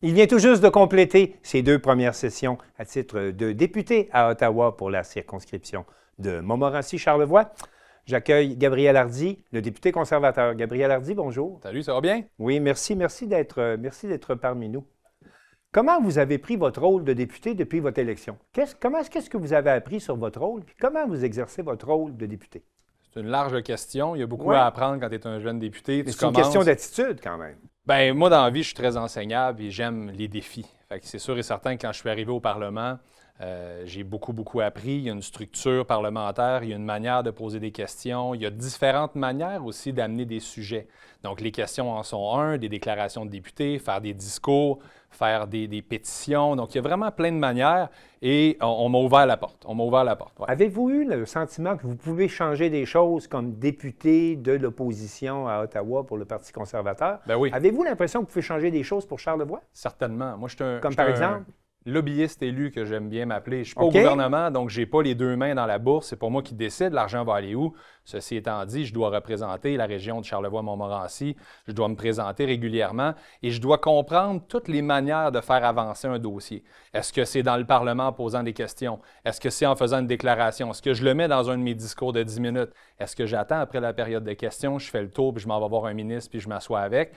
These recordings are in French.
Il vient tout juste de compléter ses 2 premières sessions à titre de député à Ottawa pour la circonscription de Montmorency-Charlevoix. J'accueille Gabriel Hardy, le député conservateur. Gabriel Hardy, bonjour. Salut, ça va bien? Oui, merci d'être parmi nous. Comment vous avez pris votre rôle de député depuis votre élection? Qu'est-ce que vous avez appris sur votre rôle? Puis comment vous exercez votre rôle de député? C'est une large question. Il y a beaucoup à apprendre quand tu es un jeune député. C'est une question d'attitude quand même. Bien, moi, dans la vie, je suis très enseignable et j'aime les défis. Fait que c'est sûr et certain que quand je suis arrivé au Parlement, j'ai beaucoup appris. Il y a une structure parlementaire, il y a une manière de poser des questions. Il y a différentes manières aussi d'amener des sujets. Donc, les questions en sont des déclarations de députés, faire des discours, faire des pétitions. Donc, il y a vraiment plein de manières et on m'a ouvert la porte. Ouais. Avez-vous eu le sentiment que vous pouvez changer des choses comme député de l'opposition à Ottawa pour le Parti conservateur? Ben oui. Avez-vous l'impression que vous pouvez changer des choses pour Charlevoix? Certainement. Moi, je suis par exemple? Lobbyiste élu que j'aime bien m'appeler. Je ne suis pas au gouvernement, donc je n'ai pas les 2 mains dans la bourse. C'est pas moi qui décide. L'argent va aller où? Ceci étant dit, je dois représenter la région de Charlevoix-Montmorency. Je dois me présenter régulièrement et je dois comprendre toutes les manières de faire avancer un dossier. Est-ce que c'est dans le Parlement en posant des questions? Est-ce que c'est en faisant une déclaration? Est-ce que je le mets dans un de mes discours de 10 minutes? Est-ce que j'attends après la période de questions, je fais le tour, puis je m'en vais voir un ministre, puis je m'assois avec?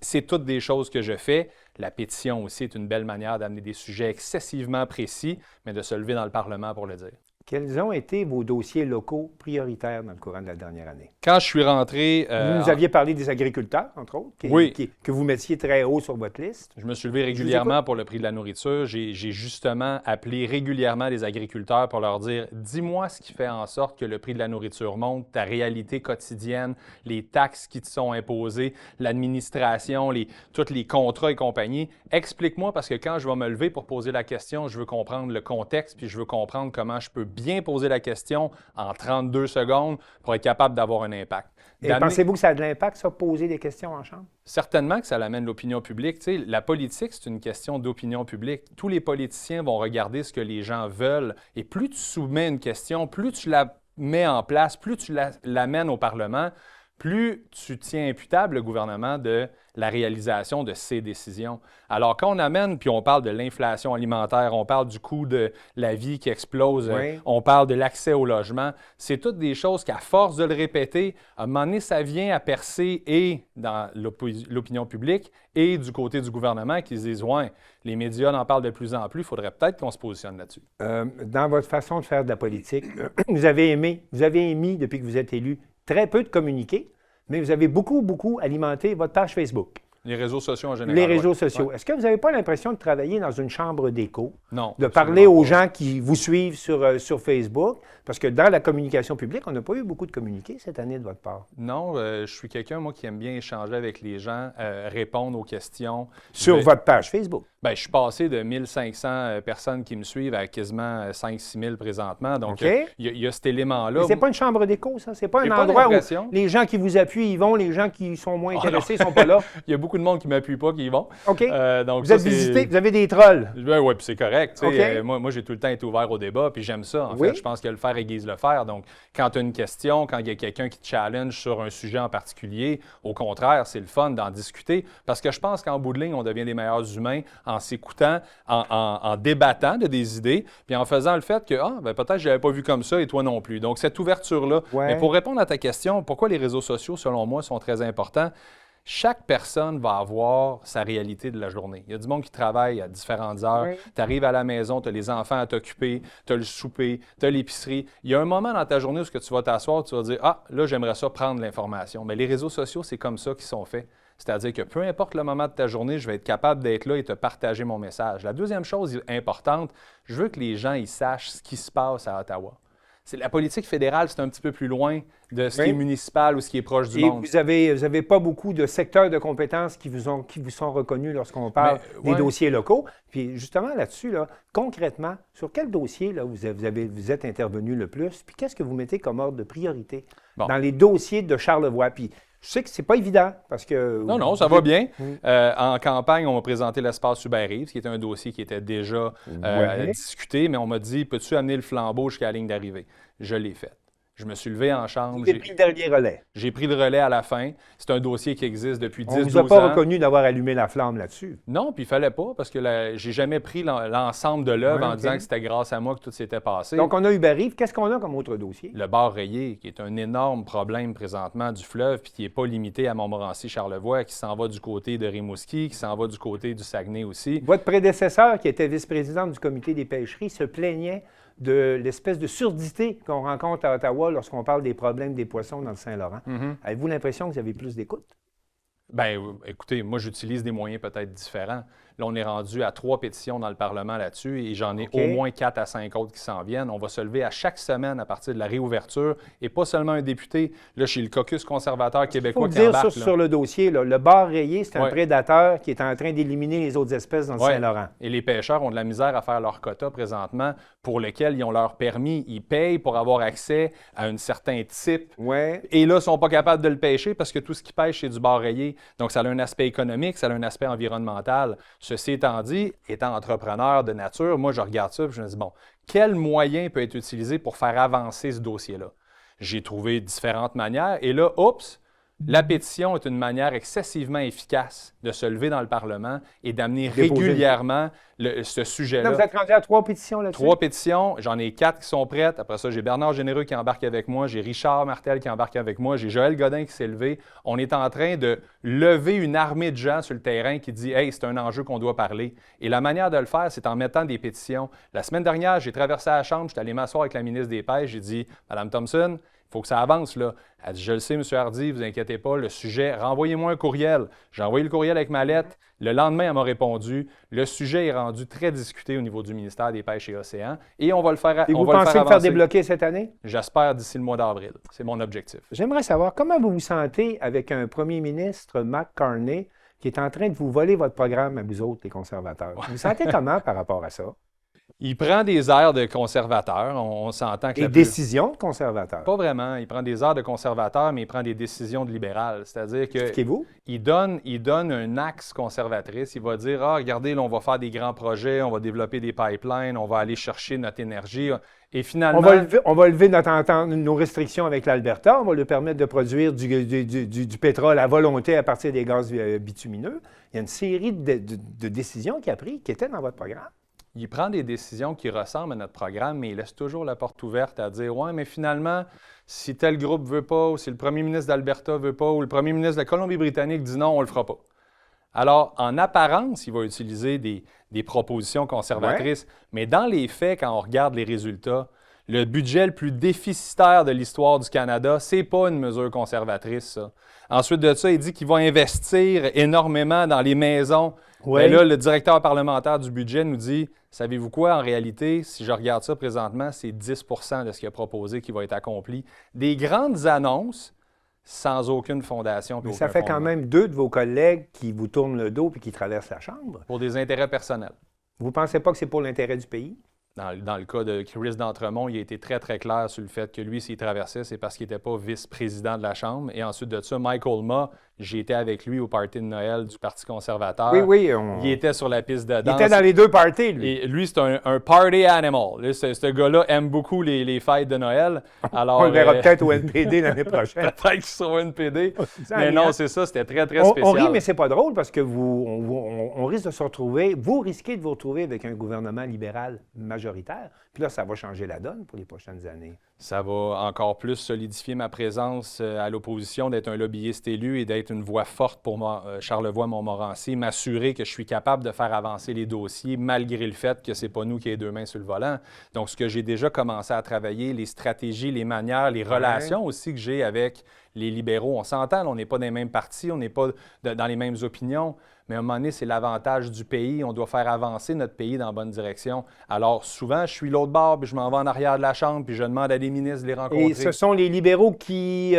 C'est toutes des choses que je fais. La pétition aussi est une belle manière d'amener des sujets excessivement précis, mais de se lever dans le Parlement pour le dire. Quels ont été vos dossiers locaux prioritaires dans le courant de la dernière année? Quand je suis rentré... vous nous aviez parlé des agriculteurs, entre autres, que vous mettiez très haut sur votre liste. Je me suis levé régulièrement pour le prix de la nourriture. J'ai justement appelé régulièrement les agriculteurs pour leur dire « Dis-moi ce qui fait en sorte que le prix de la nourriture monte, ta réalité quotidienne, les taxes qui te sont imposées, l'administration, tous les contrats et compagnie. Explique-moi parce que quand je vais me lever pour poser la question, je veux comprendre le contexte puis je veux comprendre comment je peux bien poser la question en 32 secondes pour être capable d'avoir un impact. » Et pensez-vous que ça a de l'impact, ça, poser des questions en Chambre? Certainement que ça l'amène l'opinion publique. Tu sais, la politique, c'est une question d'opinion publique. Tous les politiciens vont regarder ce que les gens veulent. Et plus tu soumets une question, plus tu la mets en place, plus tu l'amènes au Parlement, plus tu tiens imputable le gouvernement de la réalisation de ses décisions. Alors, quand on amène, puis on parle de l'inflation alimentaire, on parle du coût de la vie qui explose, on parle de l'accès au logement, c'est toutes des choses qu'à force de le répéter, à un moment donné, ça vient à percer et dans l'opinion publique et du côté du gouvernement qui se disent « Ouais, les médias en parlent de plus en plus, il faudrait peut-être qu'on se positionne là-dessus. » Dans votre façon de faire de la politique, vous avez émis, depuis que vous êtes élu, très peu de communiqués, mais vous avez beaucoup alimenté votre page Facebook. Les réseaux sociaux en général. Les réseaux sociaux. Ouais. Est-ce que vous n'avez pas l'impression de travailler dans une chambre d'écho? Non. De parler aux gens qui vous suivent sur Facebook? Parce que dans la communication publique, on n'a pas eu beaucoup de communiqués cette année de votre part. Non, je suis quelqu'un, moi, qui aime bien échanger avec les gens, répondre aux questions. Sur votre page Facebook? Bien, je suis passé de 1500 personnes qui me suivent à quasiment 5-6 000 présentement. Donc, il y a cet élément-là. Mais c'est pas une chambre d'écho, ça? C'est pas un endroit où les gens qui vous appuient, ils vont, les gens qui sont moins intéressés ne sont pas là? Il y a beaucoup de monde qui ne m'appuie pas, qui y vont. OK. Donc vous êtes visité, vous avez des trolls. Oui, puis c'est correct. Moi, j'ai tout le temps été ouvert au débat, puis j'aime ça. En fait, je pense que le faire aiguise le faire. Donc, quand tu as une question, quand il y a quelqu'un qui te challenge sur un sujet en particulier, au contraire, c'est le fun d'en discuter. Parce que je pense qu'en bout de ligne, on devient des meilleurs humains en s'écoutant, en débattant de des idées, puis en faisant le fait que peut-être je ne l'avais pas vu comme ça et toi non plus. Donc, cette ouverture-là. Mais pour répondre à ta question, pourquoi les réseaux sociaux, selon moi, sont très importants? Chaque personne va avoir sa réalité de la journée. Il y a du monde qui travaille à différentes heures. Tu arrives à la maison, tu as les enfants à t'occuper, tu as le souper, tu as l'épicerie. Il y a un moment dans ta journée où tu vas t'asseoir, tu vas dire « Ah, là, j'aimerais ça prendre l'information. » Mais les réseaux sociaux, c'est comme ça qu'ils sont faits. C'est-à-dire que peu importe le moment de ta journée, je vais être capable d'être là et te partager mon message. La deuxième chose importante, je veux que les gens ils sachent ce qui se passe à Ottawa. La politique fédérale, c'est un petit peu plus loin de ce qui est municipal ou ce qui est proche du monde. Vous avez pas beaucoup de secteurs de compétences qui vous sont reconnus lorsqu'on parle des dossiers locaux. Puis justement là-dessus, concrètement, sur quel dossier vous êtes intervenu le plus? Puis qu'est-ce que vous mettez comme ordre de priorité dans les dossiers de Charlevoix? Puis je sais que c'est pas évident parce que... Non, ça va bien. En campagne, on m'a présenté l'espace Hubert-Reeves, qui était un dossier qui était déjà discuté, mais on m'a dit, peux-tu amener le flambeau jusqu'à la ligne d'arrivée? Je l'ai fait. Je me suis levé en chambre. J'ai pris le dernier relais. J'ai pris le relais à la fin. C'est un dossier qui existe depuis 10-12 ans. On ne vous a pas reconnu d'avoir allumé la flamme là-dessus. Non, puis il fallait pas, parce que j'ai jamais pris l'ensemble de l'œuvre en disant que c'était grâce à moi que tout s'était passé. Donc, on a Uber Eats. Qu'est-ce qu'on a comme autre dossier? Le bar rayé, qui est un énorme problème présentement du fleuve, puis qui n'est pas limité à Montmorency-Charlevoix, qui s'en va du côté de Rimouski, qui s'en va du côté du Saguenay aussi. Votre prédécesseur, qui était vice-président du comité des pêcheries, se plaignait de l'espèce de surdité qu'on rencontre à Ottawa lorsqu'on parle des problèmes des poissons dans le Saint-Laurent. Avez-vous l'impression que vous avez plus d'écoute? Bien, écoutez, moi, j'utilise des moyens peut-être différents. Là, on est rendu à 3 pétitions dans le Parlement là-dessus et j'en ai au moins 4 à 5 autres qui s'en viennent. On va se lever à chaque semaine à partir de la réouverture et pas seulement un député. Là, chez le caucus conservateur québécois qui embarque. Sur le dossier, là, le bar rayé, c'est un prédateur qui est en train d'éliminer les autres espèces dans le Saint-Laurent. Et les pêcheurs ont de la misère à faire leur quota présentement pour lequel ils ont leur permis. Ils payent pour avoir accès à un certain type. Et là, ils ne sont pas capables de le pêcher parce que tout ce qu'ils pêchent, c'est du bar rayé. Donc, ça a un aspect économique, ça a un aspect environnemental. Ceci étant dit, étant entrepreneur de nature, moi, je regarde ça et je me dis, bon, quel moyen peut être utilisé pour faire avancer ce dossier-là? J'ai trouvé différentes manières et là, la pétition est une manière excessivement efficace de se lever dans le Parlement et d'amener régulièrement ce sujet-là. Là, vous êtes rendu à 3 pétitions là-dessus? 3 pétitions. J'en ai 4 qui sont prêtes. Après ça, j'ai Bernard Généreux qui embarque avec moi. J'ai Richard Martel qui embarque avec moi. J'ai Joël Godin qui s'est levé. On est en train de lever une armée de gens sur le terrain qui dit « Hey, c'est un enjeu qu'on doit parler ». Et la manière de le faire, c'est en mettant des pétitions. La semaine dernière, j'ai traversé la Chambre. J'étais allé m'asseoir avec la ministre des Pêches. J'ai dit « Madame Thompson, il faut que ça avance, là. » Elle dit « Je le sais, M. Hardy, vous inquiétez pas, le sujet, renvoyez-moi un courriel. » J'ai envoyé le courriel avec ma lettre. Le lendemain, elle m'a répondu. Le sujet est rendu très discuté au niveau du ministère des Pêches et Océans. Et on va le faire avancer. Et vous pensez le faire débloquer cette année? J'espère d'ici le mois d'avril. C'est mon objectif. J'aimerais savoir comment vous vous sentez avec un premier ministre, Mark Carney, qui est en train de vous voler votre programme à vous autres, les conservateurs. Vous vous sentez comment par rapport à ça? Il prend des airs de conservateur. On s'entend que... Des décisions de conservateur? Pas vraiment. Il prend des airs de conservateur, mais il prend des décisions de libéral. C'est-à-dire que... Expliquez-vous. Il donne un axe conservatrice. Il va dire, regardez, là, on va faire des grands projets, on va développer des pipelines, on va aller chercher notre énergie. Et finalement... On va lever nos restrictions avec l'Alberta. On va lui permettre de produire du pétrole à volonté à partir des gaz bitumineux. Il y a une série de décisions qu'il a prises qui étaient dans votre programme. Il prend des décisions qui ressemblent à notre programme, mais il laisse toujours la porte ouverte à dire « Ouais, mais finalement, si tel groupe ne veut pas, ou si le premier ministre d'Alberta ne veut pas, ou le premier ministre de la Colombie-Britannique dit non, on ne le fera pas. » Alors, en apparence, il va utiliser des propositions conservatrices, mais dans les faits, quand on regarde les résultats, le budget le plus déficitaire de l'histoire du Canada, ce n'est pas une mesure conservatrice, ça. Ensuite de ça, il dit qu'il va investir énormément dans les maisons. Mais là, le directeur parlementaire du budget nous dit, savez-vous quoi, en réalité, si je regarde ça présentement, c'est 10 % de ce qu'il a proposé qui va être accompli. Des grandes annonces sans aucune fondation. Mais ça fait quand même 2 de vos collègues qui vous tournent le dos et qui traversent la Chambre. Pour des intérêts personnels. Vous ne pensez pas que c'est pour l'intérêt du pays? Dans le cas de Chris d'Entremont, il a été très, très clair sur le fait que lui, s'il traversait, c'est parce qu'il n'était pas vice-président de la Chambre. Et ensuite de ça, Mike Olma, j'ai été avec lui au party de Noël du Parti conservateur. Oui. Il était sur la piste de danse. Il était dans les 2 parties, lui. Et lui, c'est un party animal. Ce gars-là aime beaucoup les fêtes de Noël. Alors, on le verra peut-être au NPD l'année prochaine. Peut-être qu'il sera au NPD. Mais non, c'est ça, c'était très, très spécial. On rit, mais c'est pas drôle parce que on risque de se retrouver, vous risquez de vous retrouver avec un gouvernement libéral majoritaire. Puis là, ça va changer la donne pour les prochaines années. Ça va encore plus solidifier ma présence à l'opposition, d'être un lobbyiste élu et d'être une voix forte pour Charlevoix-Montmorency, m'assurer que je suis capable de faire avancer les dossiers malgré le fait que ce n'est pas nous qui avons 2 mains sur le volant. Donc, ce que j'ai déjà commencé à travailler, les stratégies, les manières, les relations aussi que j'ai avec les libéraux. On s'entend, on n'est pas dans les mêmes partis, on n'est pas dans les mêmes opinions, mais à un moment donné, c'est l'avantage du pays. On doit faire avancer notre pays dans la bonne direction. Alors, souvent, je suis l'autre bord, puis je m'en vais en arrière de la Chambre, puis je demande à des ministres de les rencontrer. Et ce sont les libéraux qui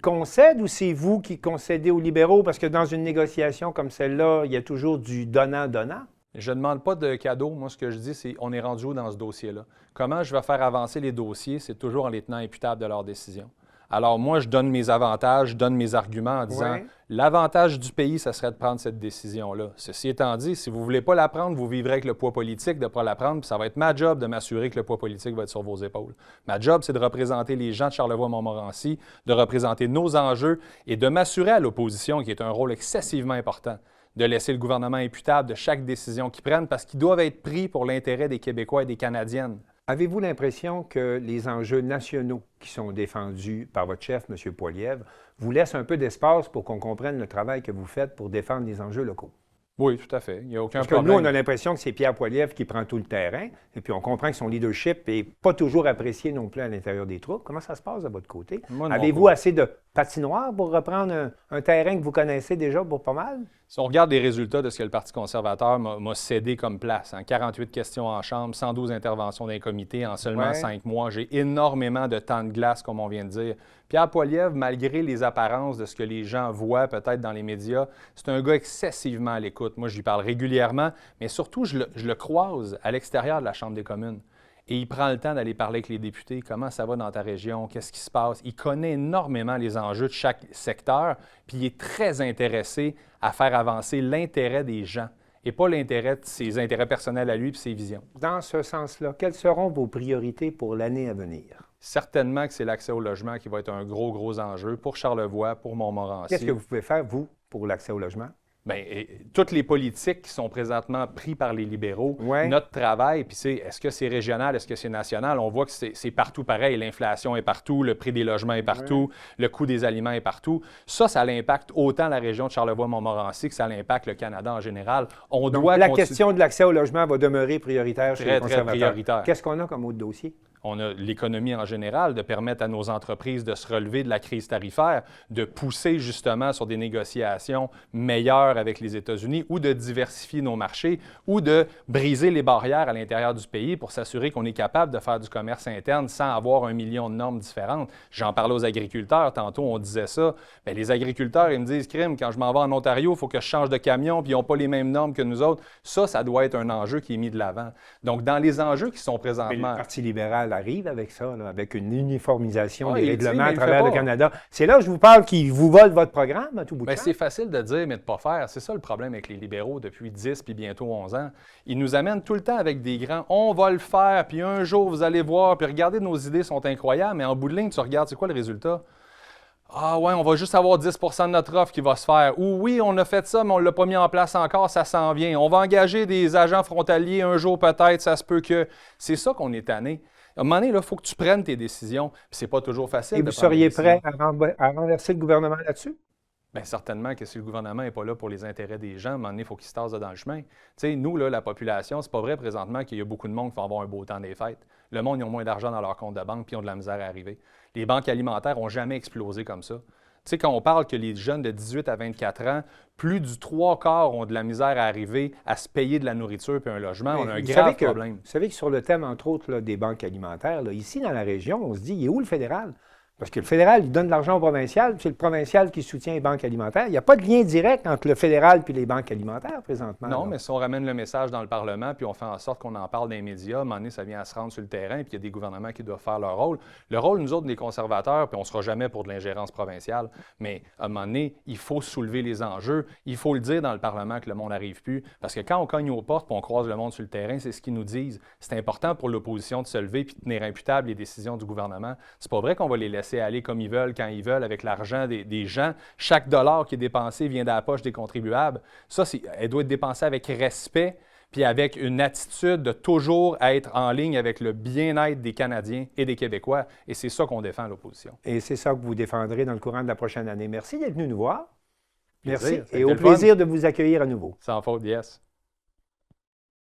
concèdent ou c'est vous qui concédez aux libéraux? Parce que dans une négociation comme celle-là, il y a toujours du donnant-donnant. Je ne demande pas de cadeaux. Moi, ce que je dis, c'est on est rendu où dans ce dossier-là? Comment je vais faire avancer les dossiers? C'est toujours en les tenant imputables de leurs décisions. Alors moi, je donne mes avantages, je donne mes arguments en disant l'avantage du pays, ça serait de prendre cette décision-là. Ceci étant dit, si vous ne voulez pas la prendre, vous vivrez avec le poids politique de ne pas la prendre, puis ça va être ma job de m'assurer que le poids politique va être sur vos épaules. Ma job, c'est de représenter les gens de Charlevoix-Montmorency, de représenter nos enjeux et de m'assurer à l'opposition, qui est un rôle excessivement important, de laisser le gouvernement imputable de chaque décision qu'ils prennent parce qu'ils doivent être pris pour l'intérêt des Québécois et des Canadiennes. Avez-vous l'impression que les enjeux nationaux qui sont défendus par votre chef, M. Poilievre, vous laissent un peu d'espace pour qu'on comprenne le travail que vous faites pour défendre les enjeux locaux? Oui, tout à fait. Il n'y a aucun problème. Parce que nous, on a l'impression que c'est Pierre Poilievre qui prend tout le terrain, et puis on comprend que son leadership n'est pas toujours apprécié non plus à l'intérieur des troupes. Comment ça se passe de votre côté? Avez-vous assez de patinoire pour reprendre un terrain que vous connaissez déjà pour pas mal? Si on regarde les résultats de ce que le Parti conservateur m'a cédé comme place, 48 questions en Chambre, 112 interventions d'un comité en seulement 5 mois, j'ai énormément de temps de glace, comme on vient de dire. Pierre Poilievre, malgré les apparences de ce que les gens voient peut-être dans les médias, c'est un gars excessivement à l'écoute. Moi, je lui parle régulièrement, mais surtout, je le croise à l'extérieur de la Chambre des communes. Et il prend le temps d'aller parler avec les députés. Comment ça va dans ta région? Qu'est-ce qui se passe? Il connaît énormément les enjeux de chaque secteur, puis il est très intéressé à faire avancer l'intérêt des gens et pas l'intérêt de ses intérêts personnels à lui et ses visions. Dans ce sens-là, quelles seront vos priorités pour l'année à venir? Certainement que c'est l'accès au logement qui va être un gros enjeu pour Charlevoix, pour Montmorency. Qu'est-ce que vous pouvez faire, vous, pour l'accès au logement? Bien, toutes les politiques qui sont présentement prises par les libéraux, notre travail, puis est-ce que c'est régional, est-ce que c'est national? On voit que c'est partout pareil. L'inflation est partout, le prix des logements est partout, le coût des aliments est partout. Ça l'impacte autant la région de Charlevoix-Montmorency que ça l'impacte le Canada en général. La question de l'accès au logement va demeurer prioritaire chez les conservateurs. Très prioritaire. Qu'est-ce qu'on a comme autre dossier? On a l'économie en général, de permettre à nos entreprises de se relever de la crise tarifaire, de pousser justement sur des négociations meilleures avec les États-Unis ou de diversifier nos marchés ou de briser les barrières à l'intérieur du pays pour s'assurer qu'on est capable de faire du commerce interne sans avoir 1 million de normes différentes. J'en parlais aux agriculteurs, tantôt on disait ça. Bien, les agriculteurs, ils me disent, crime, quand je m'en vais en Ontario, il faut que je change de camion puis ils n'ont pas les mêmes normes que nous autres. Ça doit être un enjeu qui est mis de l'avant. Donc, dans les enjeux qui sont présentement... Mais le Parti libéral arrive avec ça, là, avec une uniformisation des règlements à travers le Canada. C'est là que je vous parle qu'ils vous volent votre programme à tout bout de champ. C'est facile de dire, mais de ne pas faire. C'est ça le problème avec les libéraux depuis 10 puis bientôt 11 ans. Ils nous amènent tout le temps avec des grands « on va le faire, puis un jour, vous allez voir, puis regardez, nos idées sont incroyables », mais en bout de ligne, tu regardes, c'est quoi le résultat? Ah ouais, on va juste avoir 10 de notre offre qui va se faire. Ou oui, on a fait ça, mais on ne l'a pas mis en place encore, ça s'en vient. On va engager des agents frontaliers un jour peut-être, ça se peut que... C'est ça qu'on est tanné. À un moment donné, il faut que tu prennes tes décisions. Puis c'est pas toujours facile. Et vous seriez prêt à renverser le gouvernement là-dessus? Bien, certainement que si le gouvernement n'est pas là pour les intérêts des gens, à un moment donné, il faut qu'il se tasse dans le chemin. Tu sais, nous, là, la population, c'est pas vrai présentement qu'il y a beaucoup de monde qui vont avoir un beau temps des fêtes. Le monde, ils ont moins d'argent dans leur compte de banque puis ils ont de la misère à arriver. Les banques alimentaires n'ont jamais explosé comme ça. Tu sais, quand on parle que les jeunes de 18 à 24 ans, plus du 3/4 ont de la misère à arriver à se payer de la nourriture et un logement, on a un grave problème. Vous savez que sur le thème, entre autres, là, des banques alimentaires, là, ici dans la région, on se dit, il est où le fédéral? Parce que le fédéral, il donne de l'argent au provincial, c'est le provincial qui soutient les banques alimentaires. Il n'y a pas de lien direct entre le fédéral et les banques alimentaires présentement. Non, mais si on ramène le message dans le Parlement puis on fait en sorte qu'on en parle dans les médias, à un moment donné, ça vient à se rendre sur le terrain puis il y a des gouvernements qui doivent faire leur rôle. Le rôle, nous autres, des conservateurs, puis on ne sera jamais pour de l'ingérence provinciale, mais à un moment donné, il faut soulever les enjeux. Il faut le dire dans le Parlement que le monde n'arrive plus. Parce que quand on cogne aux portes et on croise le monde sur le terrain, c'est ce qu'ils nous disent. C'est important pour l'opposition de se lever puis de tenir imputables les décisions du gouvernement. C'est pas vrai qu'on va les laisser aller comme ils veulent, quand ils veulent, avec l'argent des gens. Chaque dollar qui est dépensé vient de la poche des contribuables. Ça, elle doit être dépensée avec respect puis avec une attitude de toujours être en ligne avec le bien-être des Canadiens et des Québécois. Et c'est ça qu'on défend à l'opposition. Et c'est ça que vous défendrez dans le courant de la prochaine année. Merci d'être venu nous voir. Plaisir. Merci. Et au plaisir de vous accueillir à nouveau. Sans faute, yes.